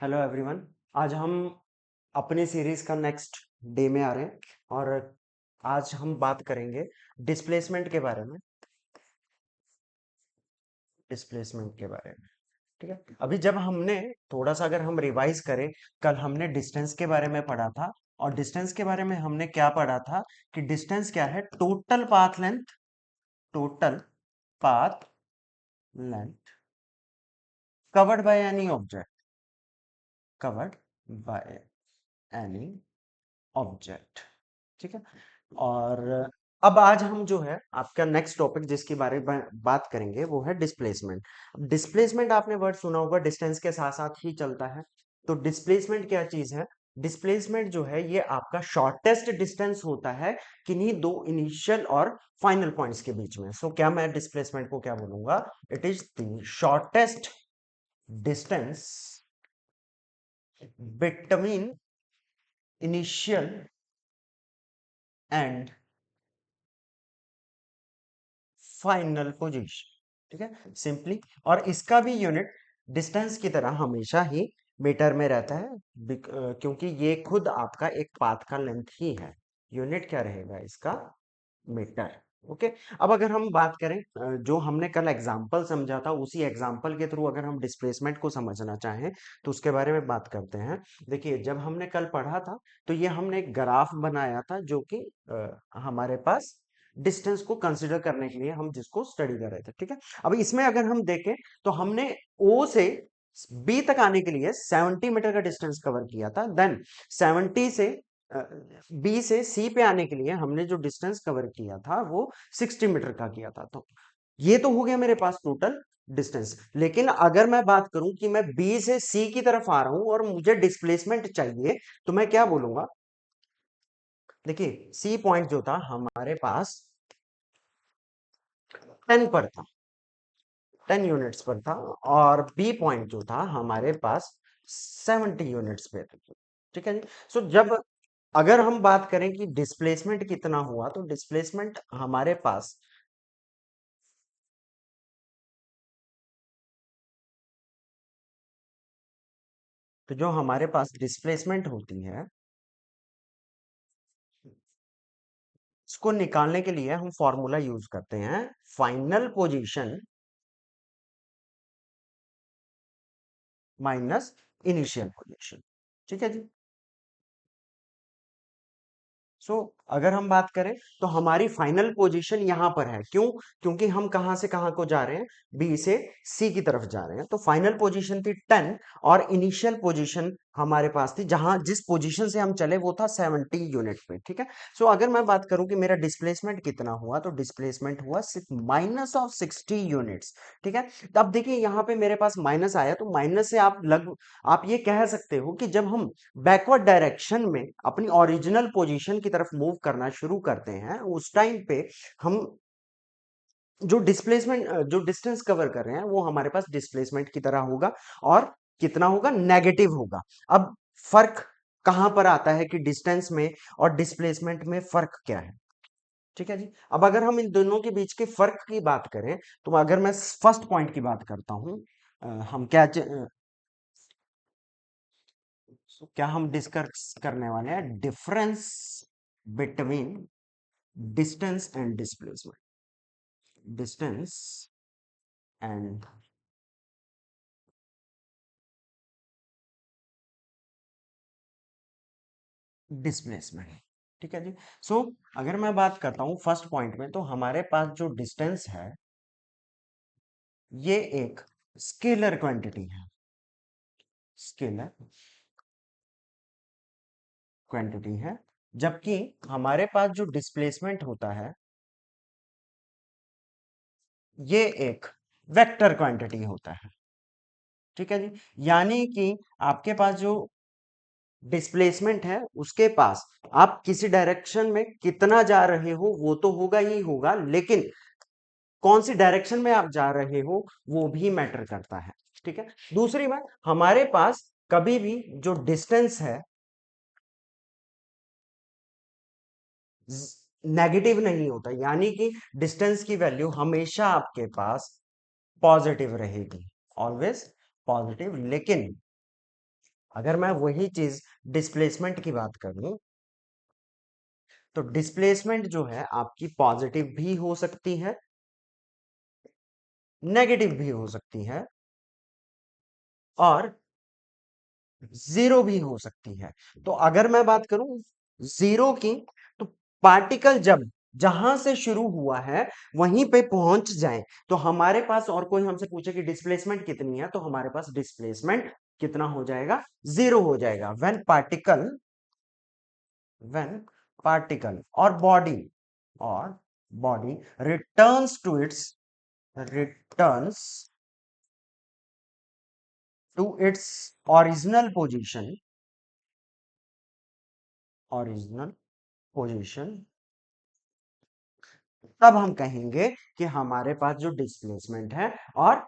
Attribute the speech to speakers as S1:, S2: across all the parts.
S1: Hello everyone. आज हम अपने सीरीज का नेक्स्ट डे में आ रहे हैं और आज हम बात करेंगे डिस्प्लेसमेंट के बारे में। डिस्प्लेसमेंट के बारे में, ठीक है। अभी जब हमने थोड़ा सा अगर हम रिवाइज करें, कल हमने डिस्टेंस के बारे में पढ़ा था और डिस्टेंस के बारे में हमने क्या पढ़ा था कि डिस्टेंस क्या है? Total path length. Total path length covered by any object. Covered by any object, ठीक है। और अब आज हम जो है आपका नेक्स्ट टॉपिक जिसके बारे में बात करेंगे वो है डिस्प्लेसमेंट। डिस्प्लेसमेंट आपने वर्ड सुना होगा, डिस्टेंस के साथ साथ ही चलता है। तो डिस्प्लेसमेंट क्या चीज है? डिस्प्लेसमेंट जो है ये आपका शॉर्टेस्ट डिस्टेंस होता है किन्हीं दो इनिशियल और फाइनल पॉइंट्स के बीच में। सो क्या मैं डिस्प्लेसमेंट को क्या बोलूंगा? It is the shortest distance between initial and final position, ठीक है, सिंपली। और इसका भी यूनिट डिस्टेंस की तरह हमेशा ही मीटर में रहता है, क्योंकि ये खुद आपका एक पाथ का लेंथ ही है। यूनिट क्या रहेगा इसका? मीटर। ओके। अब अगर हम बात करें जो हमने कल एग्जाम्पल समझा था उसी एग्जाम्पल के थ्रू अगर हम डिस्प्लेसमेंट को समझना चाहें तो उसके बारे में बात करते हैं। देखिए, जब हमने कल पढ़ा था तो ये हमने एक ग्राफ बनाया था जो कि हमारे पास डिस्टेंस को कंसिडर करने के लिए हम जिसको स्टडी कर रहे थे, ठीक है। अब इसमें अगर हम देखें तो हमने ओ से बी तक आने के लिए 70 मीटर का डिस्टेंस कवर किया था। देन 70 से बी से सी पे आने के लिए हमने जो डिस्टेंस कवर किया था वो 60 मीटर का किया था। तो ये तो हो गया मेरे पास टोटल डिस्टेंस। लेकिन अगर मैं बात करूं कि मैं बी से सी की तरफ आ रहा हूं और मुझे डिस्प्लेसमेंट चाहिए तो मैं क्या बोलूंगा? देखिए, सी पॉइंट जो था हमारे पास 10 पर था, 10 यूनिट्स पर था। और बी पॉइंट जो था हमारे पास 70 यूनिट्स पे था, ठीक है जी। सो जब अगर हम बात करें कि डिस्प्लेसमेंट कितना हुआ तो डिस्प्लेसमेंट हमारे पास तो जो हमारे पास डिस्प्लेसमेंट होती है इसको निकालने के लिए हम फॉर्मूला यूज करते हैं, final position minus initial position, ठीक है जी। सो अगर हम बात करें तो हमारी फाइनल पोजीशन यहां पर है। क्यों? क्योंकि हम कहां से कहां को जा रहे हैं? बी से सी की तरफ जा रहे हैं। तो फाइनल पोजीशन थी 10 और इनिशियल पोजीशन हमारे पास थी, जहां जिस पोजीशन से हम चले वो था 70 यूनिट पे, ठीक है। सो अगर मैं बात करूं कि मेरा डिस्प्लेसमेंट कितना हुआ तो डिस्प्लेसमेंट हुआ माइनस ऑफ 60 यूनिट्स, ठीक है। तो अब देखिए यहाँ पे मेरे पास माइनस आया तो माइनस से आप ये कह सकते हो कि जब हम बैकवर्ड डायरेक्शन में अपनी ओरिजिनल पोजीशन की तरफ मूव करना शुरू करते हैं उस टाइम पे हम जो डिस्प्लेसमेंट जो डिस्टेंस कवर कर रहे हैं वो हमारे पास डिस्प्लेसमेंट की तरह होगा। और कितना होगा? नेगेटिव होगा। अब फर्क कहां पर आता है कि डिस्टेंस में और डिस्प्लेसमेंट में फर्क क्या है, ठीक है जी। अब अगर हम इन दोनों के बीच के फर्क की बात करें तो अगर मैं फर्स्ट पॉइंट की बात करता हूं, हम क्या हम डिस्कस करने वाले हैं? Difference between distance and displacement. Distance and displacement, ठीक है जी। सो अगर मैं बात करता हूं फर्स्ट पॉइंट में तो हमारे पास जो डिस्टेंस है ये एक स्केलर क्वांटिटी है। स्केलर क्वांटिटी है, जबकि हमारे पास जो डिस्प्लेसमेंट होता है ये एक वेक्टर क्वांटिटी होता है, ठीक है जी। यानी कि आपके पास जो डिस्प्लेसमेंट है उसके पास आप किसी डायरेक्शन में कितना जा रहे हो वो तो होगा ही होगा, लेकिन कौन सी डायरेक्शन में आप जा रहे हो वो भी मैटर करता है, ठीक है। दूसरी बात, हमारे पास कभी भी जो डिस्टेंस है नेगेटिव नहीं होता, यानी कि डिस्टेंस की वैल्यू हमेशा आपके पास पॉजिटिव रहेगी, ऑलवेज पॉजिटिव। लेकिन अगर मैं वही चीज डिस्प्लेसमेंट की बात करूं, तो डिस्प्लेसमेंट जो है आपकी पॉजिटिव भी हो सकती है, नेगेटिव भी हो सकती है, और जीरो भी हो सकती है। तो अगर मैं बात करूं जीरो की, तो पार्टिकल जब जहां से शुरू हुआ है वहीं पे पहुंच जाए, तो हमारे पास, और कोई हमसे पूछे कि डिस्प्लेसमेंट कितनी है, तो हमारे पास डिस्प्लेसमेंट कितना हो जाएगा, जीरो हो जाएगा। व्हेन पार्टिकल और body returns to its original original position, तब हम कहेंगे कि हमारे पास जो डिस्प्लेसमेंट है, और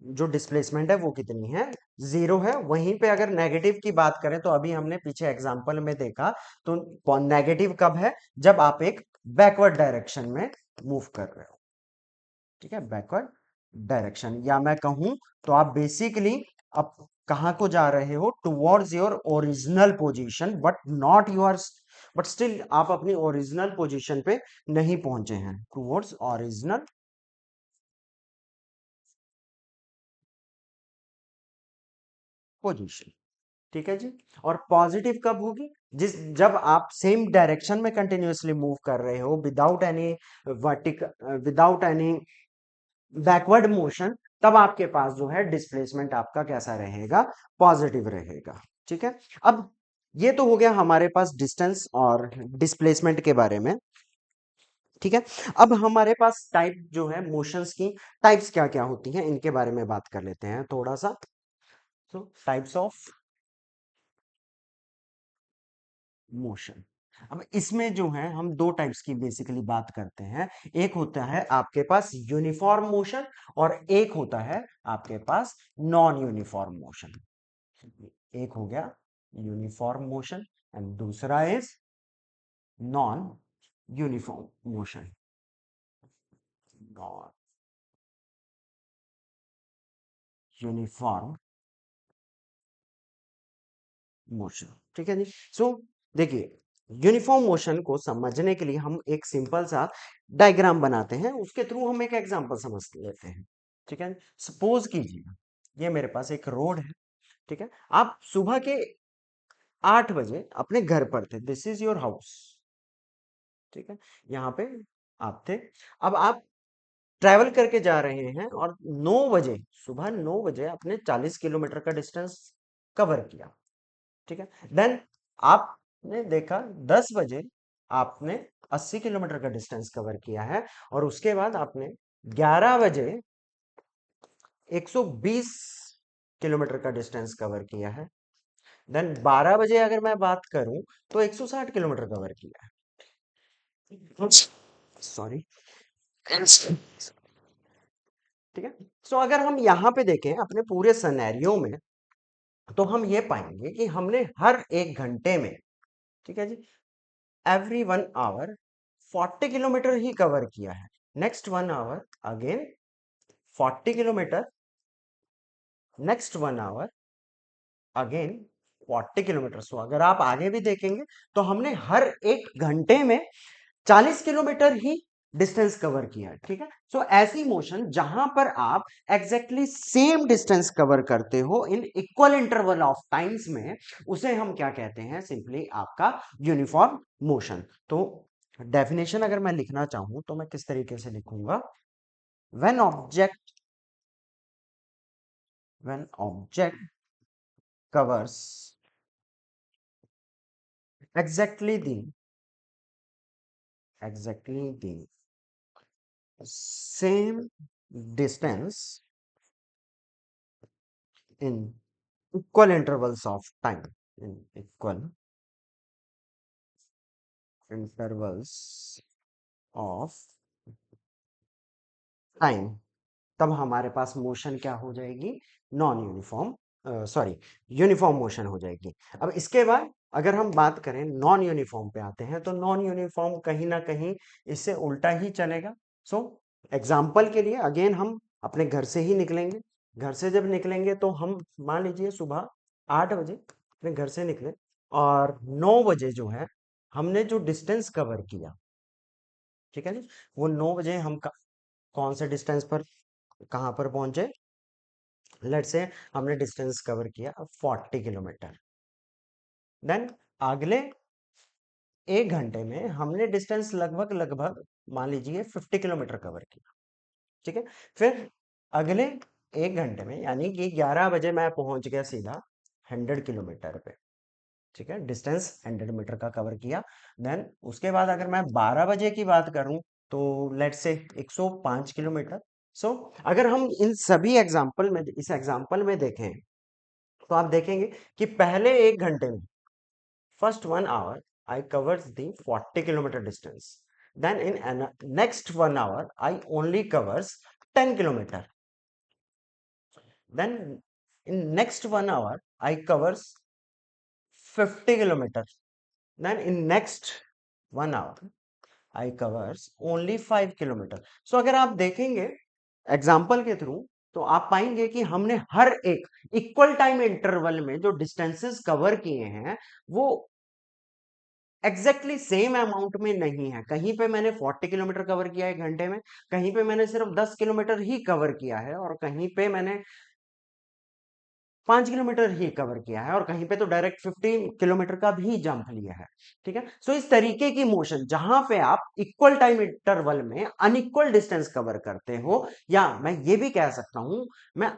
S1: जो डिस्प्लेसमेंट है वो कितनी है, जीरो है। वहीं पे अगर नेगेटिव की बात करें, तो अभी हमने पीछे एग्जांपल में देखा, तो नेगेटिव कब है, जब आप एक बैकवर्ड डायरेक्शन में मूव कर रहे हो, ठीक है, बैकवर्ड डायरेक्शन, या मैं कहूं तो आप बेसिकली अब कहां को जा रहे हो, towards your original position, but still आप अपनी ओरिजिनल पोजीशन पे नहीं पहुंचे हैं, टुवर्ड्स ओरिजिनल पोजीशन, ठीक है जी। और पॉजिटिव कब होगी, जब आप सेम डायरेक्शन में कंटिन्यूअसली मूव कर रहे हो, वर्टिक विदाउट एनी बैकवर्ड मोशन, तब आपके पास जो है डिस्प्लेसमेंट आपका कैसा रहेगा, पॉजिटिव रहेगा, ठीक है। अब ये तो हो गया हमारे पास डिस्टेंस और डिस्प्लेसमेंट के बारे में, ठीक है। अब हमारे पास टाइप जो है मोशंस की, टाइप्स क्या क्या होती हैं इनके बारे में बात कर लेते हैं थोड़ा सा। तो टाइप्स ऑफ मोशन, अब इसमें जो है हम दो टाइप्स की बेसिकली बात करते हैं। एक होता है आपके पास यूनिफॉर्म मोशन, और एक होता है आपके पास नॉन यूनिफॉर्म मोशन। एक हो गया यूनिफॉर्म मोशन, एंड दूसरा is non uniform motion. Non uniform motion, ठीक है जी। सो देखिए, यूनिफॉर्म मोशन को समझने के लिए हम एक सिंपल सा डायग्राम बनाते हैं, उसके थ्रू हम एक एग्जांपल समझ लेते हैं, ठीक है। सपोज कीजिए ये मेरे पास एक रोड है, ठीक है। आप सुबह के 8 बजे अपने घर पर थे, दिस इज योर हाउस, ठीक है। यहाँ पे आप थे। अब आप ट्रैवल करके जा रहे हैं, और 9 बजे, सुबह 9 बजे आपने 40 किलोमीटर का डिस्टेंस कवर किया, ठीक है। देन आपने देखा 10 बजे आपने 80 किलोमीटर का डिस्टेंस कवर किया है, और उसके बाद आपने 11 बजे 120 किलोमीटर का डिस्टेंस कवर किया है। देन 12 बजे अगर मैं बात करूं, तो 160 किलोमीटर कवर किया है, सॉरी, ठीक है। सो अगर हम यहाँ पे देखें अपने पूरे सिनेरियो में, तो हम ये पाएंगे कि हमने हर 1 घंटे में, ठीक है जी, एवरी 1 आवर 40 किलोमीटर ही कवर किया है। Next 1 hour again 40 kilometre, next 1 hour again 40 kilometre. So अगर आप आगे भी देखेंगे, तो हमने हर 1 घंटे में 40 किलोमीटर ही डिस्टेंस कवर किया है, ठीक है। सो ऐसी मोशन जहां पर आप एग्जैक्टली सेम डिस्टेंस कवर करते हो in equal interval of times में, उसे हम क्या कहते हैं, सिंपली आपका यूनिफॉर्म मोशन। तो डेफिनेशन अगर मैं लिखना चाहूं, तो मैं किस तरीके से लिखूंगा, when object when object covers exactly the exactly the same distance in equal intervals of time, in equal intervals of time, तब हमारे पास मोशन क्या हो जाएगी, non uniform, sorry, uniform motion हो जाएगी। अब इसके बाद अगर हम बात करें नॉन यूनिफॉर्म पे आते हैं, तो नॉन यूनिफॉर्म कहीं ना कहीं इससे उल्टा ही चलेगा। सो एग्जाम्पल के लिए अगेन हम अपने घर से ही निकलेंगे। घर से जब निकलेंगे, तो हम मान लीजिए सुबह 8 बजे अपने घर से निकले और 9 बजे जो है हमने जो डिस्टेंस कवर किया, ठीक है जी, वो 9 बजे हम कौन से डिस्टेंस पर कहाँ पर पहुंचे? लेट से हमने डिस्टेंस कवर किया 40 किलोमीटर। देन अगले 1 घंटे में हमने डिस्टेंस लगभग लगभग मान लीजिए 50 किलोमीटर कवर किया, ठीक है। फिर अगले 1 घंटे में यानी कि 11 बजे मैं पहुंच गया सीधा 100 किलोमीटर पे, ठीक है, डिस्टेंस 100 मीटर का कवर किया। देन उसके बाद अगर मैं 12 बजे की बात करूं तो लेट से 105 किलोमीटर। सो अगर हम इन सभी एग्जाम्पल में इस एग्जाम्पल में देखें तो आप देखेंगे कि पहले 1 घंटे में first 1 hour I covers the 40 kilometer distance. Then in next 1 hour I only covers 10 kilometer. Then in next 1 hour I covers 50 kilometer. Then in next 1 hour I covers only 5 kilometer. So अगर आप देखेंगे example के through तो आप पाएंगे कि हमने हर एक इक्वल टाइम इंटरवल में जो डिस्टेंसेस कवर किए हैं वो एग्जैक्टली सेम अमाउंट में नहीं है। कहीं पे मैंने 40 किलोमीटर कवर किया है 1 घंटे में, कहीं पे मैंने सिर्फ 10 किलोमीटर ही कवर किया है और कहीं पे मैंने 5 किलोमीटर ही कवर किया है और कहीं पे तो डायरेक्ट 50 किलोमीटर का भी जंप लिया है, ठीक है। सो इस तरीके की मोशन जहां पे आप इक्वल टाइम इंटरवल में अनइक्वल डिस्टेंस कवर करते हो, या मैं ये भी कह सकता हूं मैं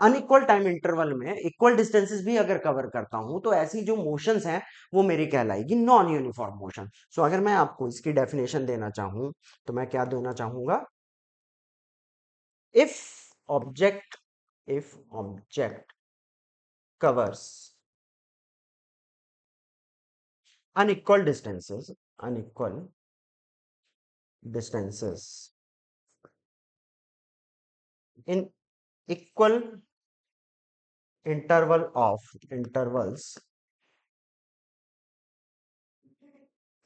S1: अनइक्वल टाइम इंटरवल में इक्वल डिस्टेंसेस भी अगर कवर करता हूं तो ऐसी जो मोशंस हैं वो मेरी कहलाएगी नॉन यूनिफॉर्म मोशन। सो अगर मैं आपको इसकी डेफिनेशन देना चाहूं तो मैं क्या देना चाहूंगा? If object if object covers unequal distances in equal intervals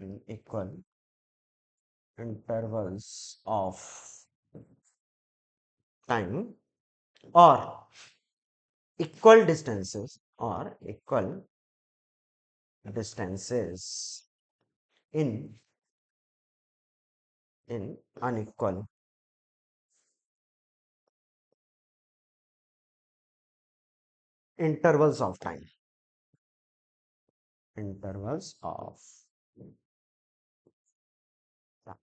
S1: in equal intervals of time or equal distances in unequal intervals of time, intervals of time,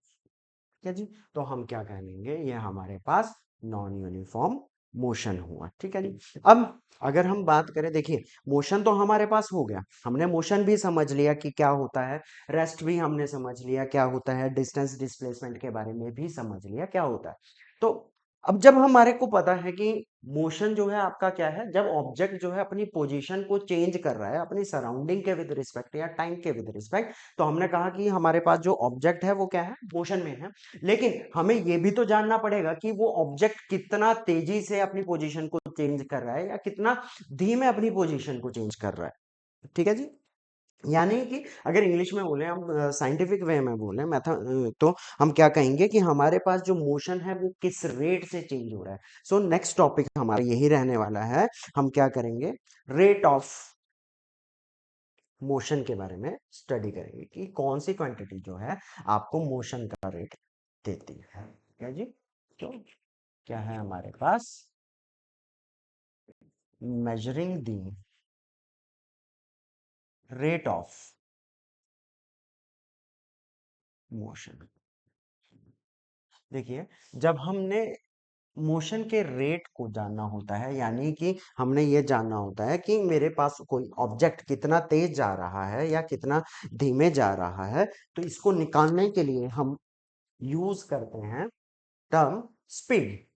S1: ठीक है जी। तो हम क्या कहेंगे? ये हमारे पास नॉन यूनिफॉर्म मोशन हुआ, ठीक है जी। अब अगर हम बात करें, देखिए मोशन तो हमारे पास हो गया, हमने मोशन भी समझ लिया कि क्या होता है, रेस्ट भी हमने समझ लिया क्या होता है, डिस्टेंस डिस्प्लेसमेंट के बारे में भी समझ लिया क्या होता है। तो अब जब हमारे को पता है कि मोशन जो है आपका क्या है, जब ऑब्जेक्ट जो है अपनी पोजीशन को चेंज कर रहा है अपनी सराउंडिंग के विद रिस्पेक्ट या टाइम के विद रिस्पेक्ट, तो हमने कहा कि हमारे पास जो ऑब्जेक्ट है वो क्या है, मोशन में है। लेकिन हमें ये भी तो जानना पड़ेगा कि वो ऑब्जेक्ट कितना तेजी से अपनी पोजीशन को चेंज कर रहा है या कितना धीमे अपनी पोजीशन को चेंज कर रहा है, ठीक है जी। यानी कि अगर इंग्लिश में बोले, हम साइंटिफिक वे में बोले तो हम क्या कहेंगे कि हमारे पास जो मोशन है वो किस रेट से चेंज हो रहा है। सो नेक्स्ट टॉपिक हमारा यही रहने वाला है, हम क्या करेंगे, रेट ऑफ मोशन के बारे में स्टडी करेंगे कि कौन सी क्वांटिटी जो है आपको मोशन का रेट देती है, क्या जी। तो क्या है हमारे पास, measuring the rate of motion. देखिए, जब हमने मोशन के रेट को जानना होता है, यानी कि हमने ये जानना होता है कि मेरे पास कोई ऑब्जेक्ट कितना तेज जा रहा है या कितना धीमे जा रहा है, तो इसको निकालने के लिए हम यूज करते हैं टर्म स्पीड,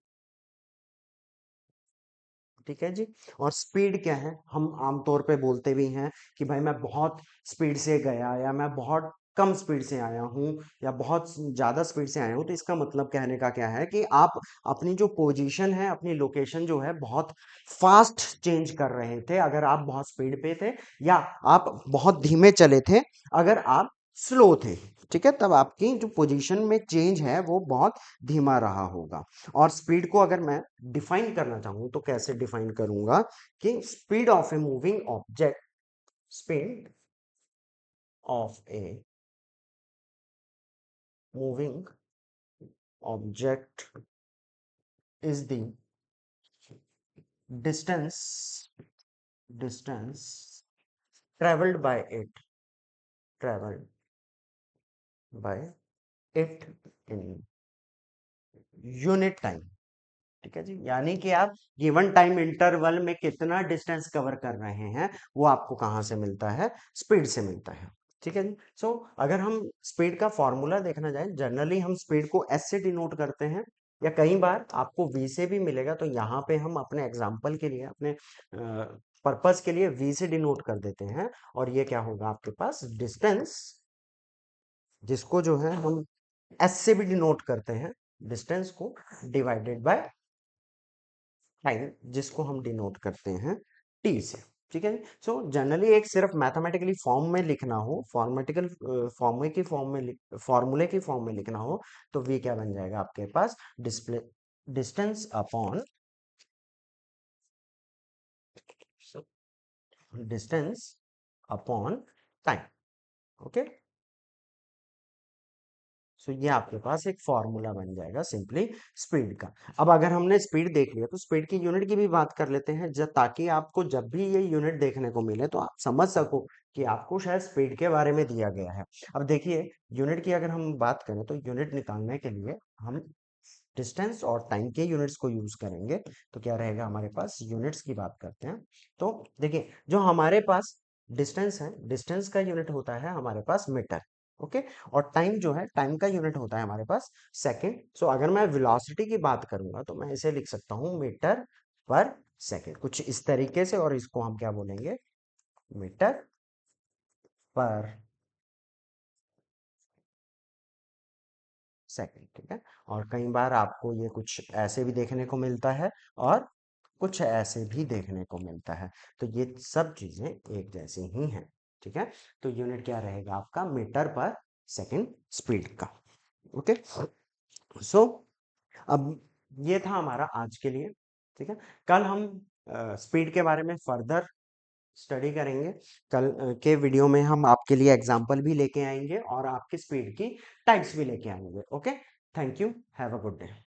S1: ठीक है जी। और स्पीड क्या है, हम आमतौर पे बोलते भी हैं कि भाई मैं बहुत स्पीड से गया या मैं बहुत कम स्पीड से आया हूँ या बहुत ज्यादा स्पीड से आया हूँ, तो इसका मतलब कहने का क्या है कि आप अपनी जो पोजीशन है, अपनी लोकेशन जो है बहुत फास्ट चेंज कर रहे थे अगर आप बहुत स्पीड पे थे, या आप बहुत धीमे चले थे अगर आप स्लो थे, ठीक है, तब आपकी जो पोजीशन में चेंज है वो बहुत धीमा रहा होगा। और स्पीड को अगर मैं डिफाइन करना चाहूँ तो कैसे डिफाइन करूंगा कि speed of a moving object, speed of a moving object is the distance distance traveled by it traveled by it in unit time. ठीक है जी, यानी कि आप गिवन टाइम इंटरवल में कितना डिस्टेंस कवर कर रहे हैं वो आपको कहाँ से मिलता है, स्पीड से मिलता है। ठीक है जी। सो अगर हम स्पीड का फॉर्मूला देखना जाए, जनरली हम स्पीड को एस से डिनोट करते हैं, या कई बार आपको वी से भी मिलेगा, तो यहाँ पे हम अपने एग्जाम्पल के लिए, अपने पर्पस के लिए वी से डिनोट कर देते हैं। और ये क्या होगा आपके पास, डिस्टेंस, जिसको जो है हम एस से भी डिनोट करते हैं, डिस्टेंस को डिवाइडेड बाय टाइम, जिसको हम डिनोट करते हैं टी से। ठीक है। सो जनरली एक सिर्फ मैथमेटिकली फॉर्म में लिखना हो, फॉर्मेटिकल फॉर्मूले की फॉर्म में, फॉर्मूले की फॉर्म में लिखना हो, तो वी क्या बन जाएगा आपके पास, display distance upon distance upon time. Okay, so ये आपके पास एक फॉर्मूला बन जाएगा सिंपली स्पीड का। अब अगर हमने स्पीड देख लिया तो स्पीड की यूनिट की भी बात कर लेते हैं, ताकि आपको जब भी ये यूनिट देखने को मिले तो आप समझ सको कि आपको शायद स्पीड के बारे में दिया गया है। अब देखिए, यूनिट की अगर हम बात करें तो यूनिट निकालने के लिए हम डिस्टेंस और टाइम के यूनिट्स को यूज करेंगे। तो क्या रहेगा हमारे पास, यूनिट्स की बात करते हैं। तो देखिए, जो हमारे पास डिस्टेंस है, डिस्टेंस का यूनिट होता है हमारे पास मीटर। ओके, और टाइम जो है, टाइम का यूनिट होता है हमारे पास सेकंड। सो अगर मैं वेलोसिटी की बात करूंगा तो मैं इसे लिख सकता हूं मीटर पर सेकंड, कुछ इस तरीके से, और इसको हम क्या बोलेंगे, मीटर पर सेकंड। ठीक है, और कई बार आपको ये कुछ ऐसे भी देखने को मिलता है और कुछ ऐसे भी देखने को मिलता है, तो ये सब चीजें एक जैसी ही हैं। ठीक है, तो यूनिट क्या रहेगा आपका, मीटर पर सेकंड स्पीड का। ओके, सो अब ये था हमारा आज के लिए। ठीक है, कल हम स्पीड के बारे में फर्दर स्टडी करेंगे। कल के वीडियो में हम आपके लिए एग्जाम्पल भी लेके आएंगे और आपकी स्पीड की टाइप्स भी लेके आएंगे। Okay, thank you, have a good day.